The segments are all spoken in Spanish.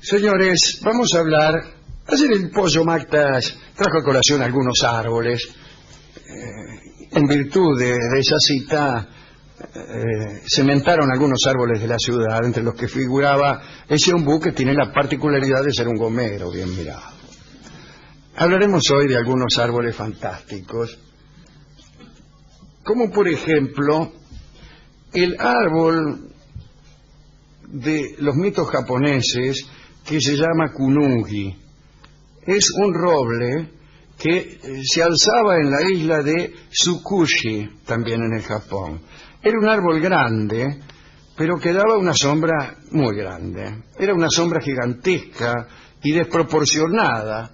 Señores, vamos a hablar. Ayer el pollo Mactas trajo a colación algunos árboles. En virtud de esa cita, cementaron algunos árboles de la ciudad, entre los que figuraba ese ombú que tiene la particularidad de ser un gomero bien mirado. Hablaremos hoy de algunos árboles fantásticos, como por ejemplo el árbol de los mitos japoneses que se llama kunugi. Es un roble que se alzaba en la isla de Tsukushi, también en el Japón. Era un árbol grande, pero que daba una sombra muy grande. Era una sombra gigantesca y desproporcionada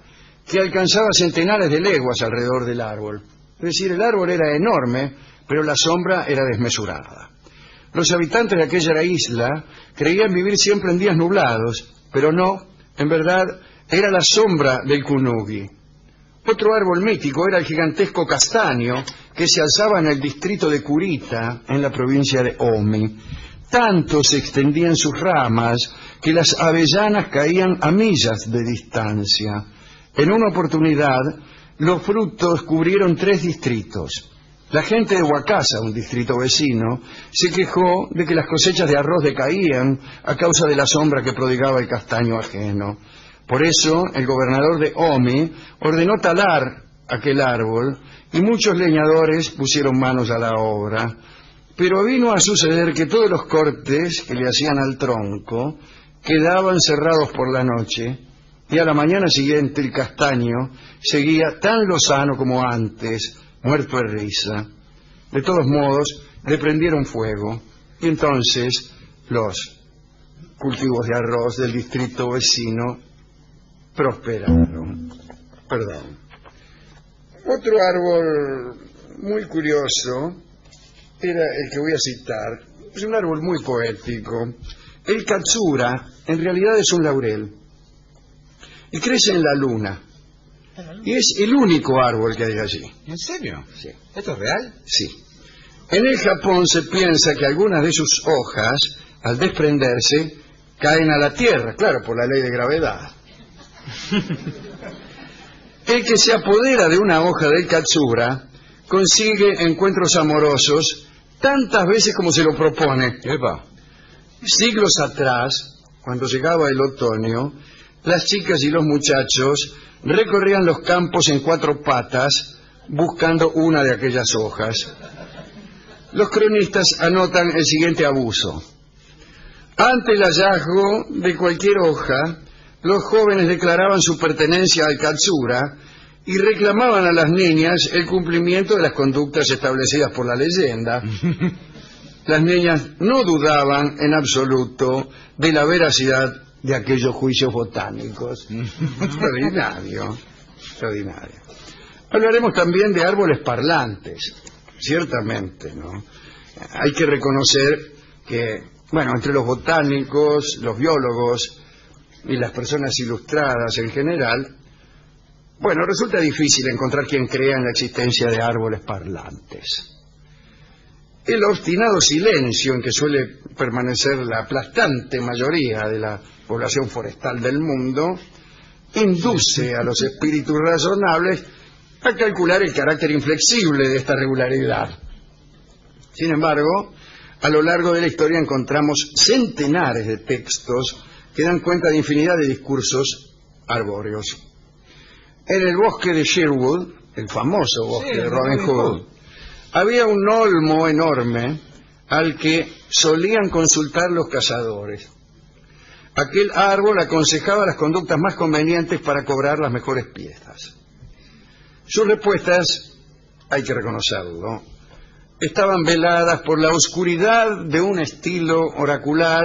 que alcanzaba centenares de leguas alrededor del árbol. Es decir, el árbol era enorme, pero la sombra era desmesurada. Los habitantes de aquella isla creían vivir siempre en días nublados, pero no, en verdad, era la sombra del kunugi. Otro árbol mítico era el gigantesco castaño que se alzaba en el distrito de Kurita, en la provincia de Omi. Tanto se extendían sus ramas que las avellanas caían a millas de distancia. En una oportunidad, los frutos cubrieron 3 distritos. La gente de Wakasa, un distrito vecino, se quejó de que las cosechas de arroz decaían a causa de la sombra que prodigaba el castaño ajeno. Por eso, el gobernador de Omi ordenó talar aquel árbol y muchos leñadores pusieron manos a la obra. Pero vino a suceder que todos los cortes que le hacían al tronco quedaban cerrados por la noche y a la mañana siguiente el castaño seguía tan lozano como antes, muerto de risa. De todos modos, le prendieron fuego y entonces los cultivos de arroz del distrito vecino prosperaron. Otro árbol muy curioso era el que voy a citar. Es un árbol muy poético. El katsura en realidad es un laurel y crece en la luna. Y es el único árbol que hay allí. ¿En serio? Sí. ¿Esto es real? Sí. En el Japón se piensa que algunas de sus hojas, al desprenderse, caen a la tierra, claro, por la ley de gravedad. El que se apodera de una hoja del katsura consigue encuentros amorosos tantas veces como se lo propone. Epa. Siglos atrás, cuando llegaba el otoño, las chicas y los muchachos recorrían los campos en 4 patas buscando una de aquellas hojas. Los cronistas anotan el siguiente abuso. Ante el hallazgo de cualquier hoja, los jóvenes declaraban su pertenencia al katsura y reclamaban a las niñas el cumplimiento de las conductas establecidas por la leyenda. Las niñas no dudaban en absoluto de la veracidad de aquellos juicios botánicos. Extraordinario. Hablaremos también de árboles parlantes, ciertamente, ¿no? Hay que reconocer que, bueno, entre los botánicos, los biólogos y las personas ilustradas en general, bueno, resulta difícil encontrar quien crea en la existencia de árboles parlantes. El obstinado silencio en que suele permanecer la aplastante mayoría de la población forestal del mundo induce a los espíritus razonables a calcular el carácter inflexible de esta regularidad. Sin embargo, a lo largo de la historia encontramos centenares de textos que dan cuenta de infinidad de discursos arbóreos. En el bosque de Sherwood, el famoso bosque de Robin Hood, había un olmo enorme al que solían consultar los cazadores. Aquel árbol aconsejaba las conductas más convenientes para cobrar las mejores piezas. Sus respuestas, hay que reconocerlo, estaban veladas por la oscuridad de un estilo oracular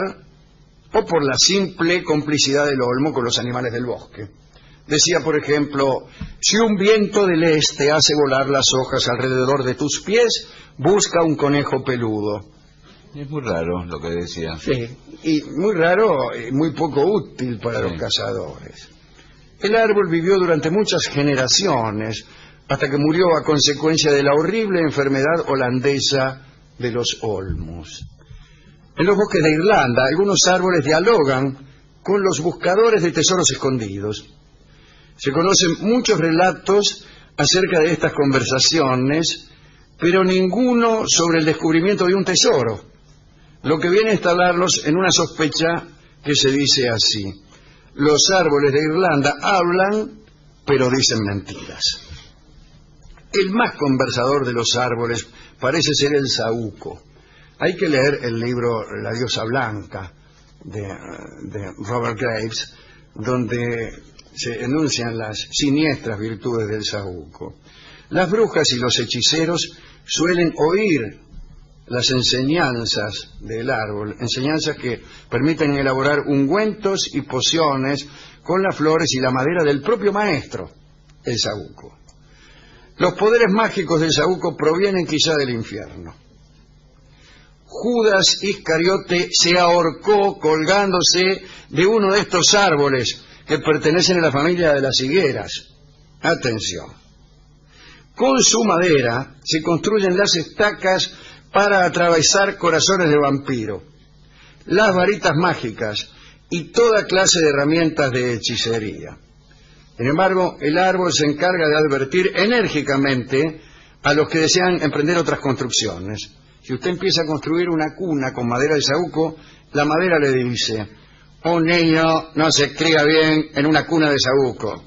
o por la simple complicidad del olmo con los animales del bosque. Decía, por ejemplo, si un viento del este hace volar las hojas alrededor de tus pies, busca un conejo peludo. Es muy raro lo que decía. Sí, y muy raro y muy poco útil para los cazadores. El árbol vivió durante muchas generaciones, hasta que murió a consecuencia de la horrible enfermedad holandesa de los olmos. En los bosques de Irlanda, algunos árboles dialogan con los buscadores de tesoros escondidos. Se conocen muchos relatos acerca de estas conversaciones, pero ninguno sobre el descubrimiento de un tesoro, lo que viene a instalarlos en una sospecha que se dice así: los árboles de Irlanda hablan, pero dicen mentiras. El más conversador de los árboles parece ser el saúco. Hay que leer el libro La diosa blanca de Robert Graves, donde se enuncian las siniestras virtudes del saúco. Las brujas y los hechiceros suelen oír las enseñanzas del árbol, enseñanzas que permiten elaborar ungüentos y pociones con las flores y la madera del propio maestro, el saúco. Los poderes mágicos del saúco provienen quizá del infierno. Judas Iscariote se ahorcó colgándose de uno de estos árboles que pertenecen a la familia de las higueras. Atención. Con su madera se construyen las estacas para atravesar corazones de vampiro, las varitas mágicas y toda clase de herramientas de hechicería. Sin embargo, el árbol se encarga de advertir enérgicamente a los que desean emprender otras construcciones. Si usted empieza a construir una cuna con madera de saúco, la madera le dice: un niño no se cría bien en una cuna de saúco.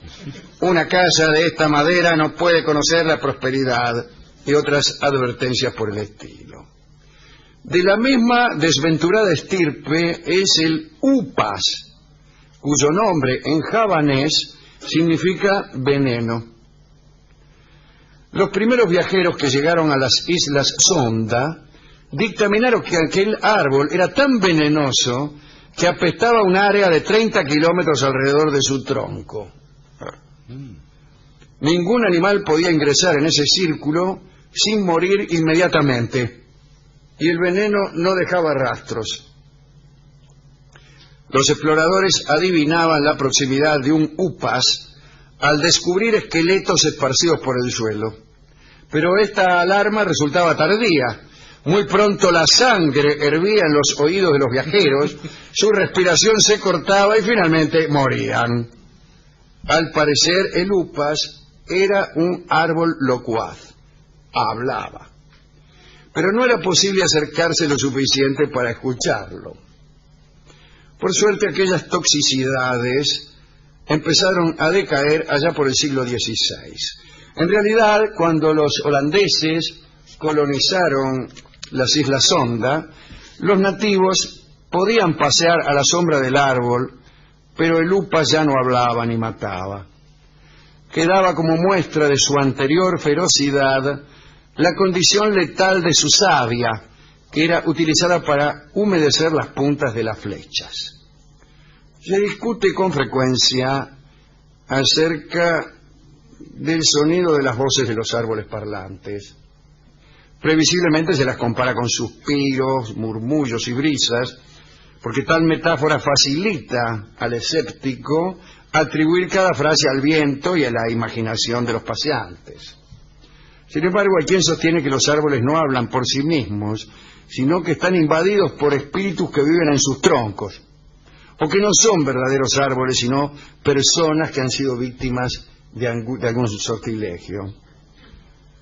Una casa de esta madera no puede conocer la prosperidad, y otras advertencias por el estilo. De la misma desventurada estirpe es el upas, cuyo nombre en javanés significa veneno. Los primeros viajeros que llegaron a las islas Sonda dictaminaron que aquel árbol era tan venenoso que apestaba un área de 30 kilómetros alrededor de su tronco. Ningún animal podía ingresar en ese círculo sin morir inmediatamente, y el veneno no dejaba rastros. Los exploradores adivinaban la proximidad de un upas al descubrir esqueletos esparcidos por el suelo, pero esta alarma resultaba tardía. Muy pronto la sangre hervía en los oídos de los viajeros, su respiración se cortaba y finalmente morían. Al parecer, el upas era un árbol locuaz, hablaba, pero no era posible acercarse lo suficiente para escucharlo. Por suerte, aquellas toxicidades empezaron a decaer allá por el siglo XVI. En realidad, cuando los holandeses colonizaron las islas Sonda, los nativos podían pasear a la sombra del árbol, pero el upas ya no hablaba ni mataba. Quedaba como muestra de su anterior ferocidad la condición letal de su savia, que era utilizada para humedecer las puntas de las flechas. Se discute con frecuencia acerca del sonido de las voces de los árboles parlantes. Previsiblemente se las compara con suspiros, murmullos y brisas, porque tal metáfora facilita al escéptico atribuir cada frase al viento y a la imaginación de los paseantes. Sin embargo, hay quien sostiene que los árboles no hablan por sí mismos, sino que están invadidos por espíritus que viven en sus troncos, o que no son verdaderos árboles, sino personas que han sido víctimas de algún sortilegio.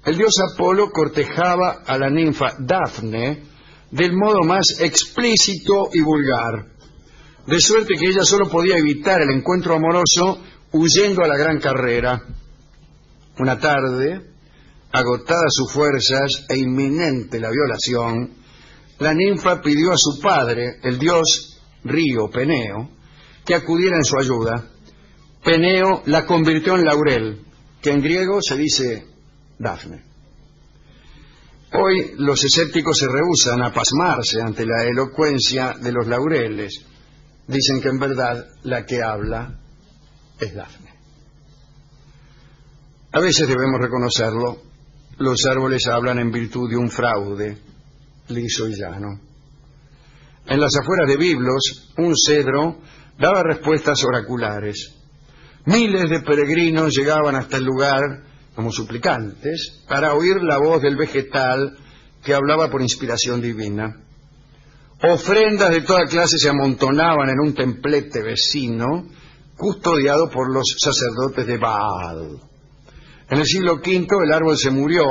El dios Apolo cortejaba a la ninfa Dafne del modo más explícito y vulgar, de suerte que ella solo podía evitar el encuentro amoroso huyendo a la gran carrera. Una tarde, agotadas sus fuerzas e inminente la violación, la ninfa pidió a su padre, el dios río Peneo, que acudiera en su ayuda. Peneo la convirtió en laurel, que en griego se dice Dafne. Hoy los escépticos se rehúsan a pasmarse ante la elocuencia de los laureles. Dicen que en verdad la que habla es Dafne. A veces debemos reconocerlo, los árboles hablan en virtud de un fraude liso y llano. En las afueras de Biblos, un cedro daba respuestas oraculares. Miles de peregrinos llegaban hasta el lugar como suplicantes para oír la voz del vegetal que hablaba por inspiración divina. Ofrendas de toda clase se amontonaban en un templete vecino, custodiado por los sacerdotes de Baal. En el siglo V el árbol se murió,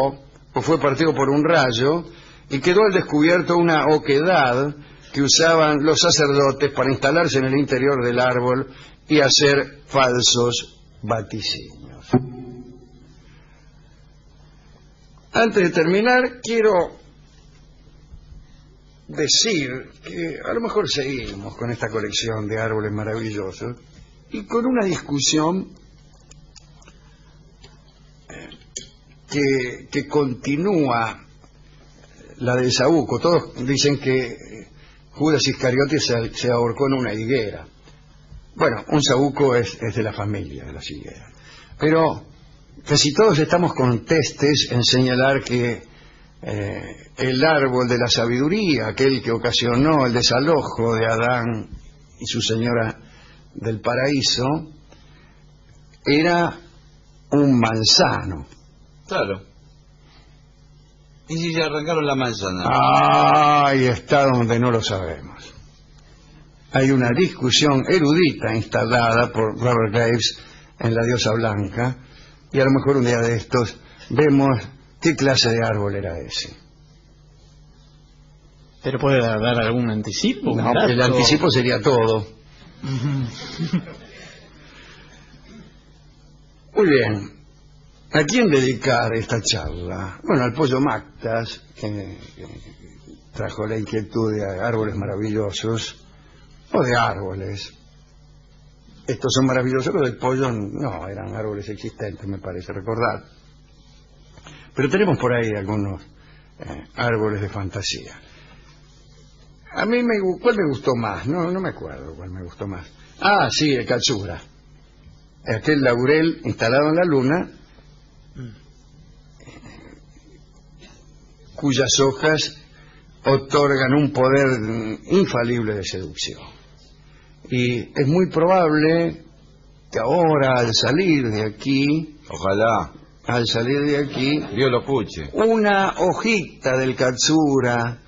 o fue partido por un rayo, y quedó al descubierto una oquedad que usaban los sacerdotes para instalarse en el interior del árbol y hacer falsos vaticinios. Antes de terminar, quiero decir que a lo mejor seguimos con esta colección de árboles maravillosos y con una discusión que continúa, la del saúco. Todos dicen que Judas Iscariote se ahorcó en una higuera. Bueno, un saúco es de la familia de las higueras. Pero casi todos estamos contestes en señalar que el árbol de la sabiduría, aquel que ocasionó el desalojo de Adán y su señora del paraíso, era un manzano. Claro. ¿Y si ya arrancaron la manzana? Ahí está donde no lo sabemos. Hay una discusión erudita instalada por Robert Graves en La diosa blanca, y a lo mejor un día de estos vemos qué clase de árbol era ese. ¿Pero puede dar algún anticipo? No, el anticipo sería todo. Muy bien. ¿A quién dedicar esta charla? Bueno, al Pollo Mactas, que trajo la inquietud de árboles maravillosos, o de árboles. Estos son maravillosos, los del Pollo no, eran árboles existentes, me parece recordar. Pero tenemos por ahí algunos árboles de fantasía. A mí, ¿cuál me gustó más? No me acuerdo cuál me gustó más. Ah, sí, el Katsura. Aquel laurel instalado en la luna, cuyas hojas otorgan un poder infalible de seducción. Y es muy probable que ahora, al salir de aquí, Ojalá al salir de aquí, Dios lo escuche. una hojita del Katsura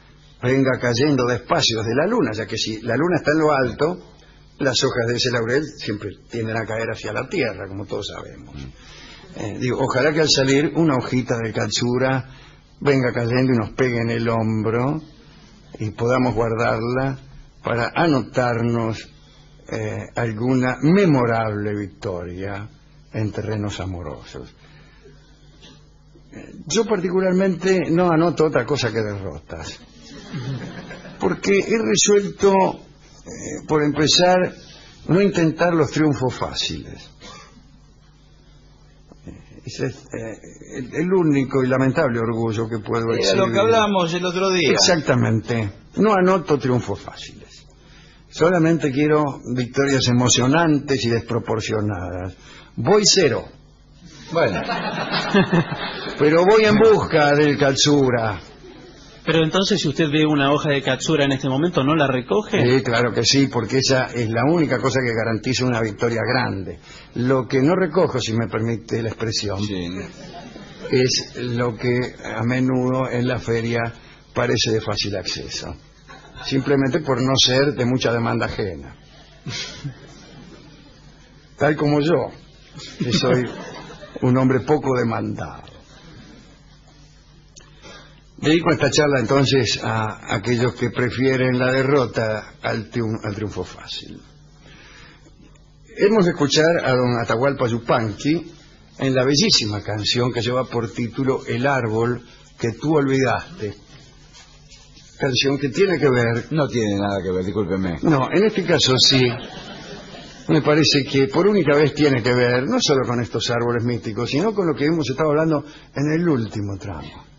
venga cayendo despacio desde la luna, ya que si la luna está en lo alto, las hojas de ese laurel siempre tienden a caer hacia la tierra, como todos sabemos. Ojalá que al salir una hojita del Katsura venga cayendo y nos pegue en el hombro y podamos guardarla para anotarnos alguna memorable victoria en terrenos amorosos. Yo particularmente no anoto otra cosa que derrotas, porque he resuelto, por empezar, no intentar los triunfos fáciles. Ese es el único y lamentable orgullo que puedo exhibir. Era lo que hablamos el otro día. Exactamente. No anoto triunfos fáciles. Solamente quiero victorias emocionantes y desproporcionadas. Voy 0. Bueno. Pero voy en busca del Katsura. Pero entonces, si usted ve una hoja de Katsura en este momento, ¿no la recoge? Sí, claro que sí, porque esa es la única cosa que garantiza una victoria grande. Lo que no recojo, si me permite la expresión, Sí. es lo que a menudo en la feria parece de fácil acceso, simplemente por no ser de mucha demanda ajena. Tal como yo, que soy un hombre poco demandado. Dedico esta charla entonces a aquellos que prefieren la derrota al triunfo fácil. Hemos de escuchar a don Atahualpa Yupanqui en la bellísima canción que lleva por título El árbol que tú olvidaste. Canción que tiene que ver... No tiene nada que ver, discúlpeme. No, en este caso sí. Me parece que por única vez tiene que ver no solo con estos árboles místicos, sino con lo que hemos estado hablando en el último tramo.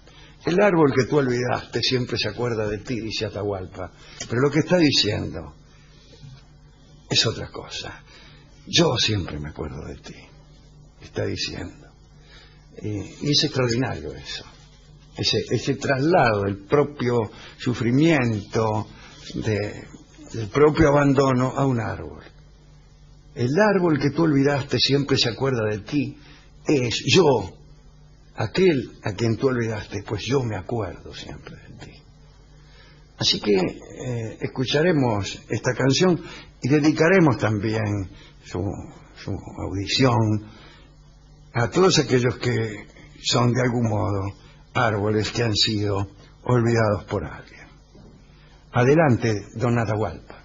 El árbol que tú olvidaste siempre se acuerda de ti, dice Atahualpa. Pero lo que está diciendo es otra cosa. Yo siempre me acuerdo de ti, está diciendo. Y es extraordinario eso. Ese traslado del propio sufrimiento, del propio abandono a un árbol. El árbol que tú olvidaste siempre se acuerda de ti. Es yo. Aquel a quien tú olvidaste, pues yo me acuerdo siempre de ti. Así que escucharemos esta canción y dedicaremos también su audición a todos aquellos que son de algún modo árboles que han sido olvidados por alguien. Adelante, don Atahualpa.